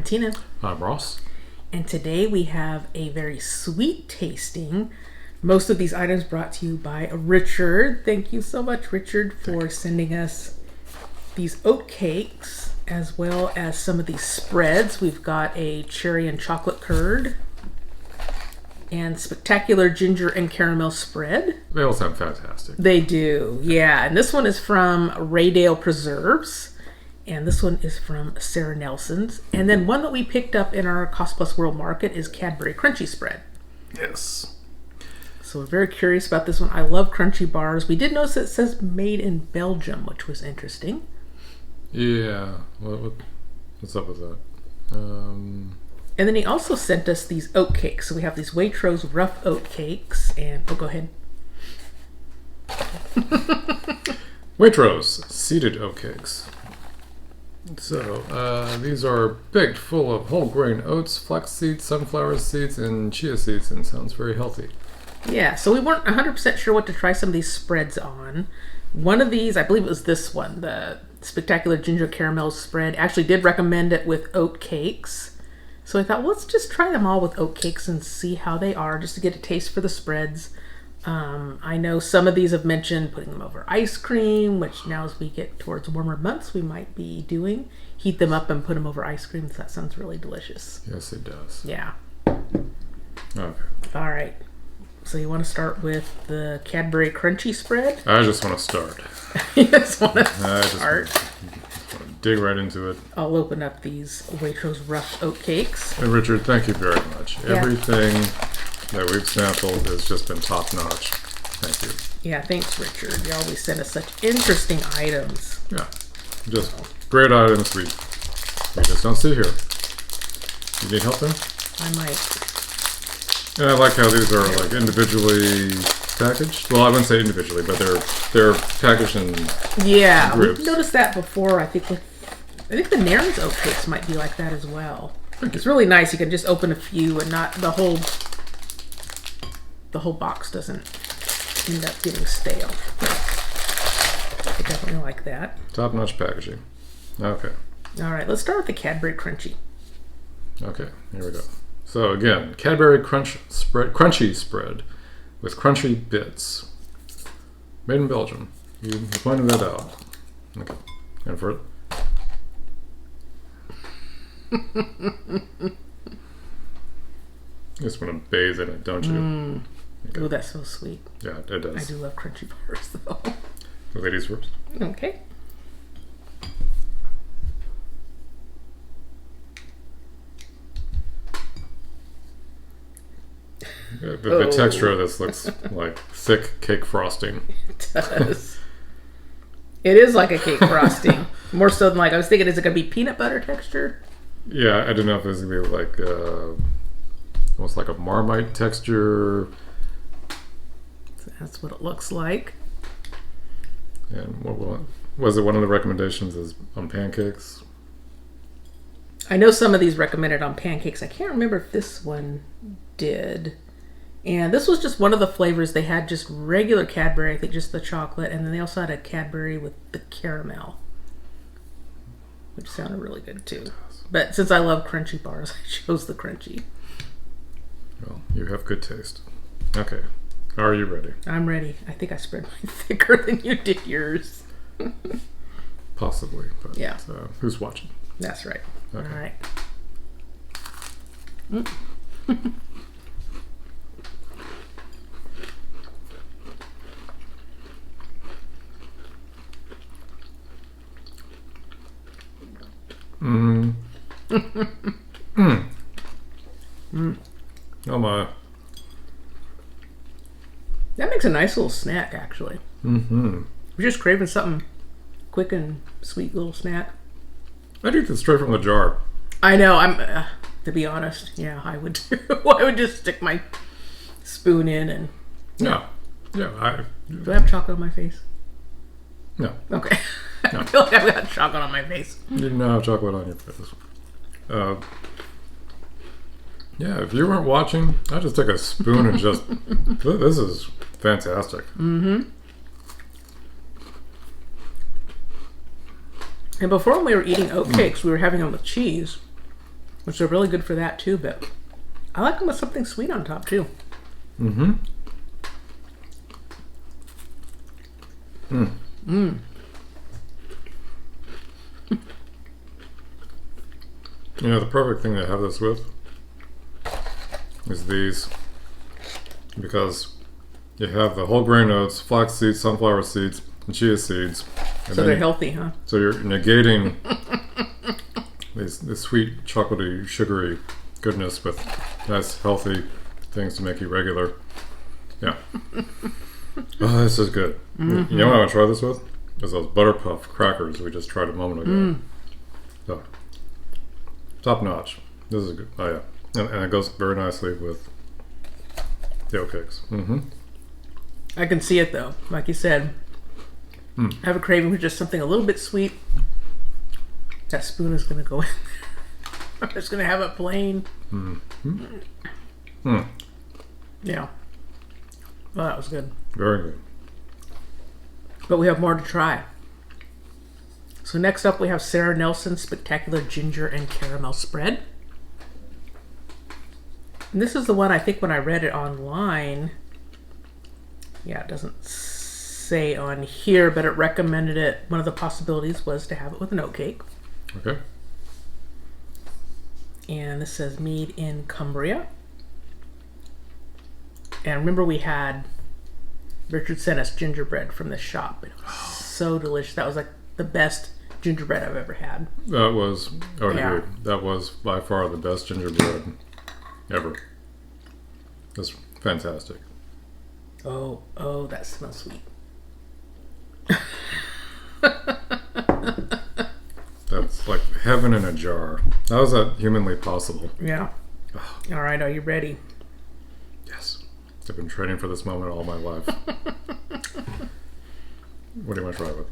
Tina. I'm Ross. And today we have a very sweet tasting. Most of these items brought to you by Richard. Thank you so much, Richard, for sending us these oatcakes as well as some of these spreads. We've got a cherry and chocolate curd and spectacular ginger and caramel spread. They all sound fantastic. They do, yeah. And this one is from Raydale Preserves. And this one is from Sarah Nelson's. And then one that we picked up in our Cost Plus World Market is Cadbury Crunchie Spread. Yes. So we're very curious about this one. I love crunchy bars. We did notice it says made in Belgium, which was interesting. Yeah. What's up with that? And then he also sent us these oatcakes. So we have these Waitrose rough oatcakes. And, go ahead. Waitrose seeded oatcakes. So, these are baked full of whole grain oats, flax seeds, sunflower seeds, and chia seeds, and sounds very healthy. Yeah, so we weren't 100% sure what to try some of these spreads on. One of these, I believe it was this one, the Spectacular Ginger Caramel Spread, actually did recommend it with oat cakes. So I thought, well, let's just try them all with oat cakes and see how they are, just to get a taste for the spreads. I know some of these have mentioned putting them over ice cream, which now as we get towards warmer months, we might be doing. Heat them up and put them over ice cream. That sounds really delicious. Yes, it does. Yeah. Okay. All right. So you want to start with the Cadbury Crunchie Spread? I just want to start. You just want to I just want to dig right into it. I'll open up these Waitrose rough oat cakes. And Richard, thank you very much. Yeah. Everything that we've sampled has just been top notch. Thank you. Yeah, thanks, Richard. You always send us such interesting items. Yeah, just great items we just don't see here. You need help there? I might. And I like how these are like individually packaged. Well, I wouldn't say individually, but they're packaged in groups. We've noticed that before. I think the Nairn's oat cakes might be like that as well. It's really nice. You can just open a few and not the whole box doesn't end up getting stale. I definitely like that. Top-notch packaging. Okay. All right, let's start with the Cadbury Crunchie. Okay, here we go. So again, Cadbury Crunchie Spread with crunchy bits. Made in Belgium. You pointed that out. Okay. And for it. You just want to bathe in it, don't you? Okay. Oh, that's so sweet. Yeah, it does. I do love crunchy bars, though. The ladies first. Okay. The texture of this looks like thick cake frosting. It does. It is like a cake frosting. More so than I was thinking, is it going to be peanut butter texture? Yeah, I don't know if it's going to be like almost like a Marmite texture. That's what it looks like. And what was it? One of the recommendations is on pancakes. I know some of these recommended on pancakes. I can't remember if this one did. And this was just one of the flavors. They had just regular Cadbury, I think just the chocolate, and then they also had a Cadbury with the caramel, which sounded really good too. But since I love crunchy bars, I chose the crunchy. Well, you have good taste. Okay. Are you ready? I'm ready. I think I spread mine thicker than you did yours. Possibly, but yeah. Who's watching? That's right. Okay. All right. Oh my. That makes a nice little snack, actually. Mm-hmm. We're just craving something quick and sweet little snack. I'd eat this straight from the jar. I know. I'm. To be honest, yeah, I would too. I would just stick my spoon in and. Yeah. Yeah. Do I have chocolate on my face? No. Okay. No. I feel like I've got chocolate on my face. You didn't have chocolate on your face. Yeah, if you weren't watching, I just took a spoon and just. This is fantastic. Mm-hmm. And before when we were eating oatcakes, we were having them with cheese. which are really good for that too. But I like them with something sweet on top too. Mm-hmm. Mm. Mm. You know, the perfect thing to have this with is these, because you have the whole grain oats, flax seeds, sunflower seeds, and chia seeds. And So they're healthy, huh? So you're negating this sweet, chocolatey, sugary goodness with nice, healthy things to make you regular. Yeah. Oh, this is good. Mm-hmm. You know what I want to try this with? Is those Butterpuff crackers we just tried a moment ago. So, top notch. This is good. Oh, yeah. And it goes very nicely with the oatcakes. Mm-hmm. I can see it though. Like you said, I have a craving for just something a little bit sweet. That spoon is going to go in there. I'm just going to have it plain. Yeah. Well, that was good. Very good. But we have more to try. So next up we have Sarah Nelson's Spectacular Ginger and Caramel Spread. And this is the one I think when I read it online, yeah, it doesn't say on here, but it recommended it. One of the possibilities was to have it with an oatcake. Okay. And this says made in Cumbria. And remember we had Richard sent us gingerbread from the shop. It was so delicious. That was like the best gingerbread I've ever had. That was, I would Yeah. agree. That was by far the best gingerbread ever. That's fantastic. Oh, that smells sweet. That's like heaven in a jar. How is that humanly possible? Yeah. All right, are you ready? Yes. I've been training for this moment all my life. What do you want to try with?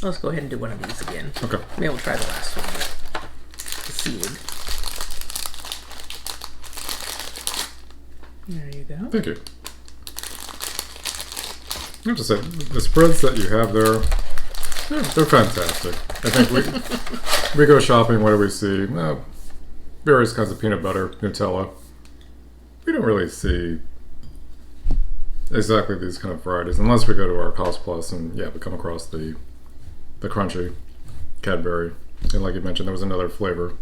Let's go ahead and do one of these again. Okay. Maybe we'll try the last one. The seed. There you go. Thank you. I have to say, the spreads that you have there, they're fantastic. I think we go shopping, what do we see? Various kinds of peanut butter, Nutella. We don't really see exactly these kind of varieties, unless we go to our Cost Plus and, yeah, we come across the crunchy Cadbury. And like you mentioned, there was another flavor.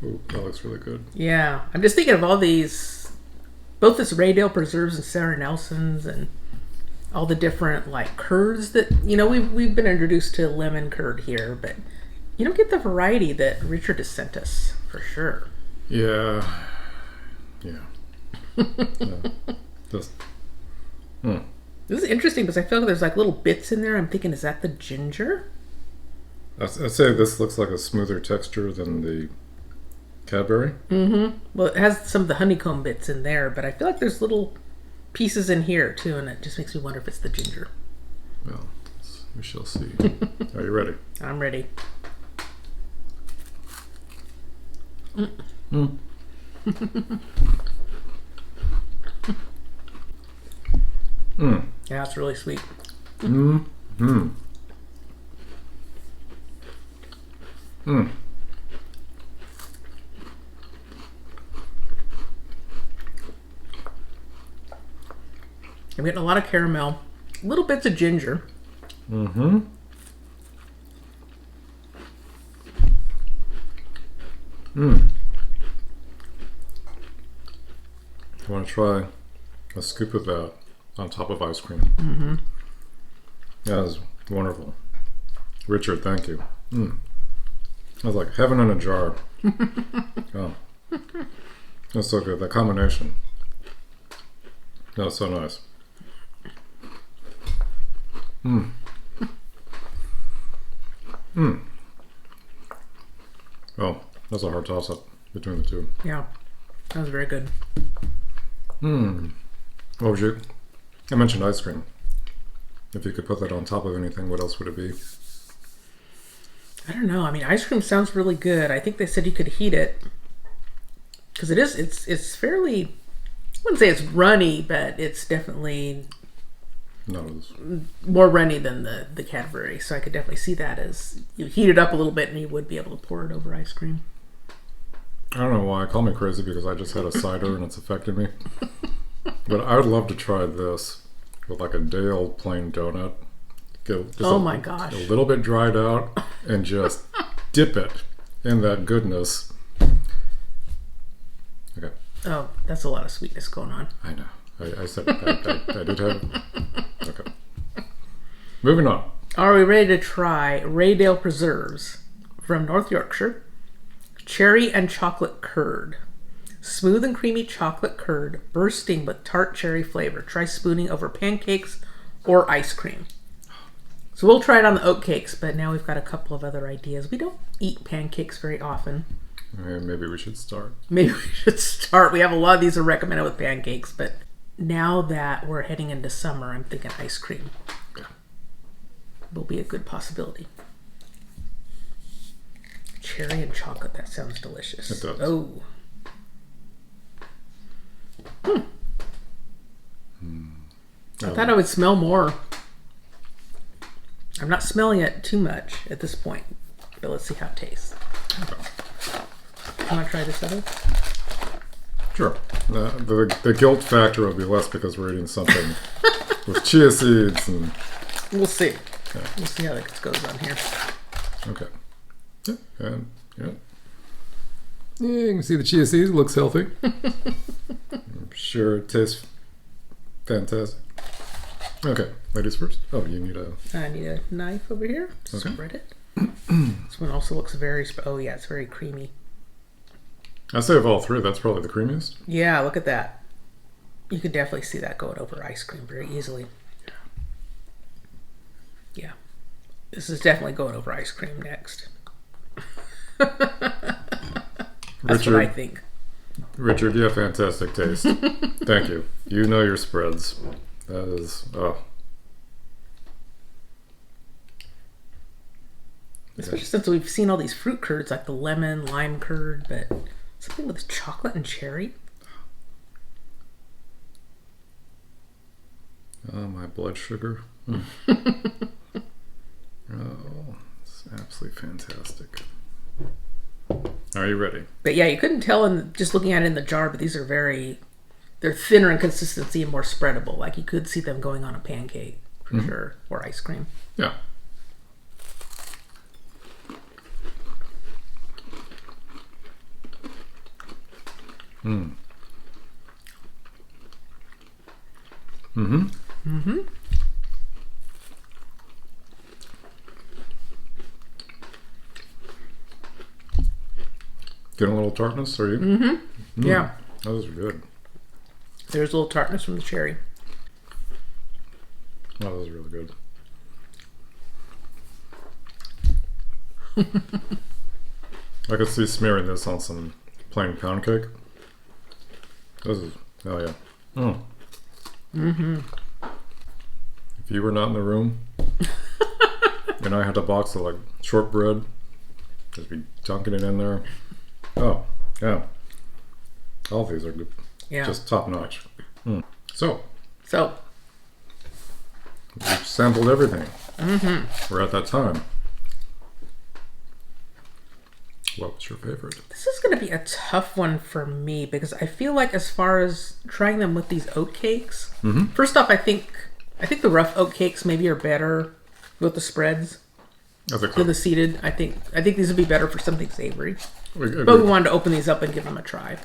Ooh, that looks really good. Yeah. I'm just thinking of all these, both this Raydale preserves and Sarah Nelson's and all the different like curds that, you know, we've been introduced to lemon curd here, but you don't get the variety that Richard has sent us for sure. Yeah. Just. This is interesting because I feel like there's like little bits in there. I'm thinking, is that the ginger? I'd say this looks like a smoother texture than the Cadbury. Well, it has some of the honeycomb bits in there, but I feel like there's little pieces in here too, and it just makes me wonder if it's the ginger. Well, we shall see. Are you ready? I'm ready. Yeah, it's really sweet. I'm getting a lot of caramel, little bits of ginger. I want to try a scoop of that on top of ice cream. That is wonderful. Richard, thank you. That was like heaven in a jar. Oh, that's so good. That combination. That was so nice. Oh, that's a hard toss-up between the two. Yeah, that was very good. What would you... I mentioned ice cream. If you could put that on top of anything, what else would it be? I don't know. I mean, ice cream sounds really good. I think they said you could heat it because it's fairly, I wouldn't say it's runny, but it's definitely Not as... more runny than the Cadbury. So I could definitely see that as you heat it up a little bit and you would be able to pour it over ice cream. I don't know why. Call me crazy because I just had a cider and it's affected me. But I would love to try this with like a day-old plain donut. My gosh. A little bit dried out and just dip it in that goodness. Okay. Oh, that's a lot of sweetness going on. I know. I said I did have it. Okay. Moving on. Are we ready to try Raydale Preserves from North Yorkshire? Cherry and chocolate curd. Smooth and creamy chocolate curd bursting with tart cherry flavor. Try spooning over pancakes or ice cream. So we'll try it on the oatcakes, but now we've got a couple of other ideas. We don't eat pancakes very often. Maybe we should start. We have a lot of these are recommended with pancakes, but now that we're heading into summer, I'm thinking ice cream will be a good possibility. Cherry and chocolate, that sounds delicious. It does. Oh. I thought I would smell more. I'm not smelling it too much at this point, but let's see how it tastes. Okay. You want to try this other? Sure. The guilt factor will be less because we're eating something with chia seeds and... We'll see. Yeah. We'll see how that goes on here. Okay. Yeah. And yeah. Yeah, you can see the chia seeds. It looks healthy. I'm sure it tastes fantastic. Okay. Ladies first. Oh, you need a... I need a knife over here. Okay. Spread it. This one also looks very... Oh, yeah. It's very creamy. I say of all three, that's probably the creamiest. Yeah, look at that. You could definitely see that going over ice cream very easily. Yeah. This is definitely going over ice cream next. That's what I think. Richard, you have fantastic taste. Thank you. You know your spreads. That is... Oh. Especially since we've seen all these fruit curds, like the lemon, lime curd, but something with chocolate and cherry. Oh, my blood sugar. Oh, it's absolutely fantastic. Are you ready? But yeah, you couldn't tell just looking at it in the jar, but these are they're thinner in consistency and more spreadable. Like you could see them going on a pancake for sure, or ice cream. Yeah. Getting a little tartness, are you? Yeah. Those are good. There's a little tartness from the cherry. Oh, those are really good. I could see smearing this on some plain pound cake. This is... Oh, yeah. If you were not in the room and I had a box of like shortbread, just be dunking it in there. Oh, yeah. All of these are good. Yeah. Just top notch. So we've sampled everything. We're at that time. What was your favorite? This is going to be a tough one for me because I feel like as far as trying them with these oatcakes, first off, I think the rough oatcakes maybe are better with the spreads than the seeded. I think these would be better for something savory. But we wanted to open these up and give them a try.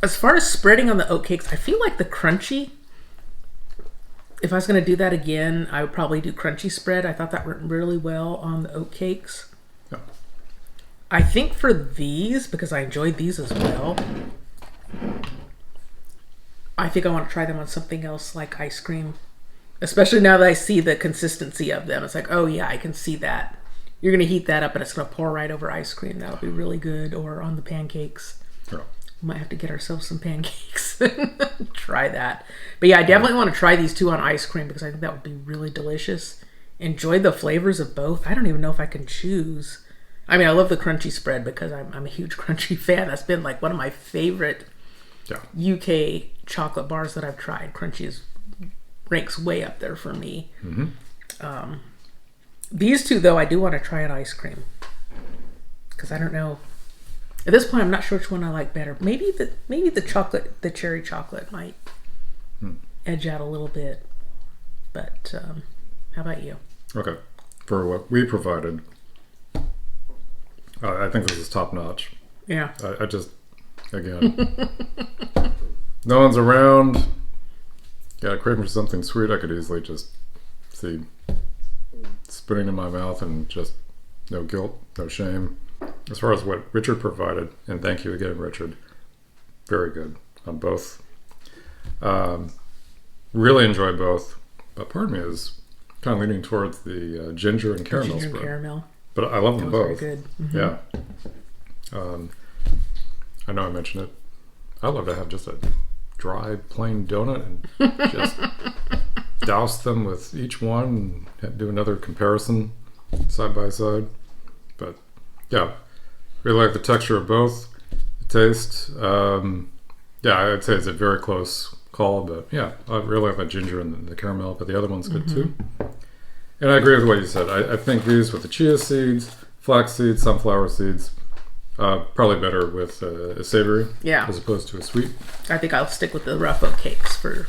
As far as spreading on the oatcakes, I feel like the crunchy, if I was going to do that again, I would probably do crunchy spread. I thought that worked really well on the oatcakes. Yeah. I think for these, because I enjoyed these as well, I think I want to try them on something else like ice cream. Especially now that I see the consistency of them. It's like, oh yeah, I can see that. You're going to heat that up and it's going to pour right over ice cream. That'll be really good. Or on the pancakes. Yeah. We might have to get ourselves some pancakes. Try that. But yeah, I definitely want to try these two on ice cream because I think that would be really delicious. Enjoy the flavors of both. I don't even know if I can choose. I mean, I love the crunchy spread because I'm a huge crunchy fan. That's been like one of my favorite UK chocolate bars that I've tried. Crunchy is ranks way up there for me. Mm-hmm. These two, though, I do want to try an ice cream. Because I don't know. At this point, I'm not sure which one I like better. Maybe the chocolate, the cherry chocolate might edge out a little bit. But how about you? Okay. For what we provided, I think this is top notch. Yeah. I just, again, no one's around. Yeah, craving for something sweet. I could easily just see spitting in my mouth and just no guilt, no shame. As far as what Richard provided, and thank you again, Richard. Very good on both. Really enjoy both, but part of me is kind of leaning towards the ginger and caramel ginger spread. And caramel. But I love them both. Very good. Mm-hmm. Yeah. I know I mentioned it. I love to have just a dry, plain donut and just douse them with each one and do another comparison side by side. But yeah, really like the texture of both. The taste. Yeah, I'd say it's a very close call, but yeah, I really like the ginger and the caramel, but the other one's good too. And I agree with what you said. I think these with the chia seeds, flax seeds, sunflower seeds, probably better with a savory as opposed to a sweet. I think I'll stick with the rough oatcakes for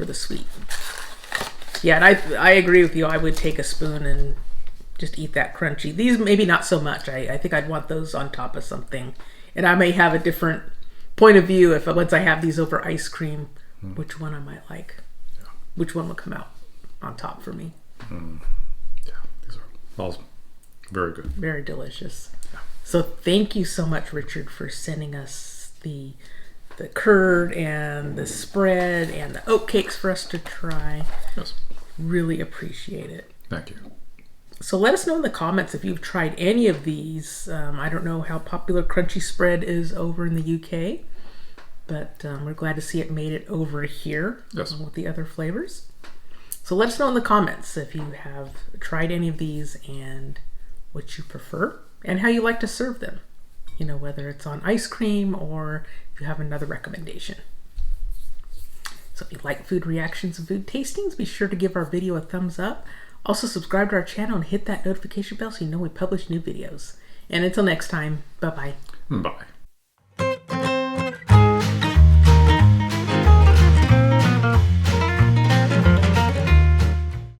the sweet. Yeah, and I agree with you. I would take a spoon and just eat that crunchy. These maybe not so much. I think I'd want those on top of something. And I may have a different point of view if once I have these over ice cream, which one I might like. Yeah. Which one will come out on top for me. Yeah, these are awesome. Very good. Very delicious. Yeah. So thank you so much, Richard, for sending us the curd and the spread and the oatcakes for us to try. Yes. Really appreciate it. Thank you. So let us know in the comments if you've tried any of these. I don't know how popular Crunchie Spread is over in the UK, but we're glad to see it made it over here with the other flavors. So let us know in the comments if you have tried any of these and what you prefer and how you like to serve them. You know, whether it's on ice cream or if you have another recommendation. So if you like food reactions and food tastings, be sure to give our video a thumbs up. Also subscribe to our channel and hit that notification bell so you know we publish new videos. And until next time, bye-bye. Bye.